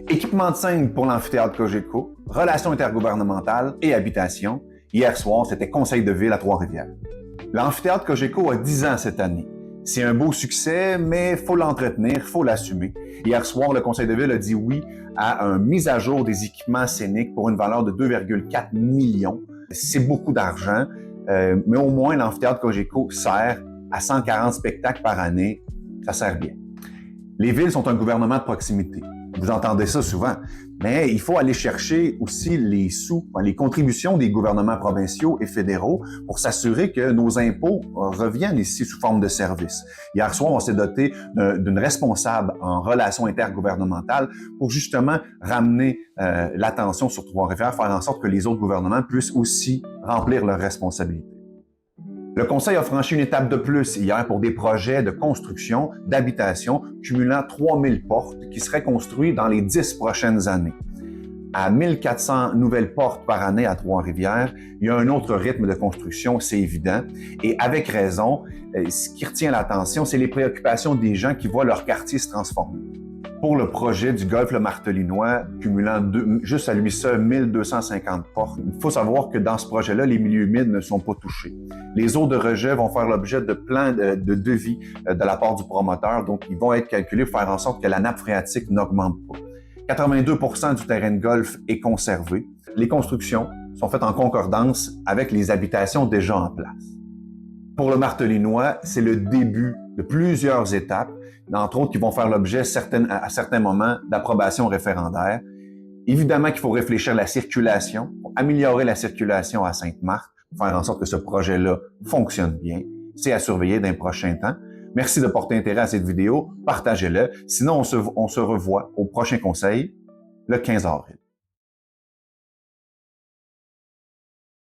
Équipement de scène pour l'amphithéâtre Cogeco, relations intergouvernementales et habitation. Hier soir, c'était conseil de ville à Trois-Rivières. L'amphithéâtre Cogeco a 10 ans cette année. C'est un beau succès, mais il faut l'entretenir, il faut l'assumer. Hier soir, le conseil de ville a dit oui à une mise à jour des équipements scéniques pour une valeur de 2,4 millions. C'est beaucoup d'argent, mais au moins l'amphithéâtre Cogeco sert à 140 spectacles par année. Ça sert bien. Les villes sont un gouvernement de proximité. Vous entendez ça souvent, mais il faut aller chercher aussi les sous, les contributions des gouvernements provinciaux et fédéraux pour s'assurer que nos impôts reviennent ici sous forme de services. Hier soir, on s'est doté d'une responsable en relations intergouvernementales pour justement ramener l'attention sur Trois-Rivières, faire en sorte que les autres gouvernements puissent aussi remplir leurs responsabilités. Le Conseil a franchi une étape de plus hier pour des projets de construction, d'habitation, cumulant 3000 portes qui seraient construites dans les 10 prochaines années. À 1400 nouvelles portes par année à Trois-Rivières, il y a un autre rythme de construction, c'est évident. Et avec raison, ce qui retient l'attention, c'est les préoccupations des gens qui voient leur quartier se transformer. Pour le projet du golfe Le Martelinois, cumulant juste à lui seul 1250 portes, il faut savoir que dans ce projet-là, les milieux humides ne sont pas touchés. Les eaux de rejet vont faire l'objet de plans de devis de la part du promoteur, donc ils vont être calculés pour faire en sorte que la nappe phréatique n'augmente pas. 82% du terrain de golf est conservé. Les constructions sont faites en concordance avec les habitations déjà en place. Pour le Martelinois, c'est le début de plusieurs étapes, entre autres qui vont faire l'objet à certains moments d'approbation référendaire. Évidemment qu'il faut réfléchir à la circulation, pour améliorer la circulation à Sainte-Marthe, pour faire en sorte que ce projet-là fonctionne bien. C'est à surveiller d'un prochain temps. Merci de porter intérêt à cette vidéo, partagez-le. Sinon, on se revoit au prochain conseil, le 15 avril.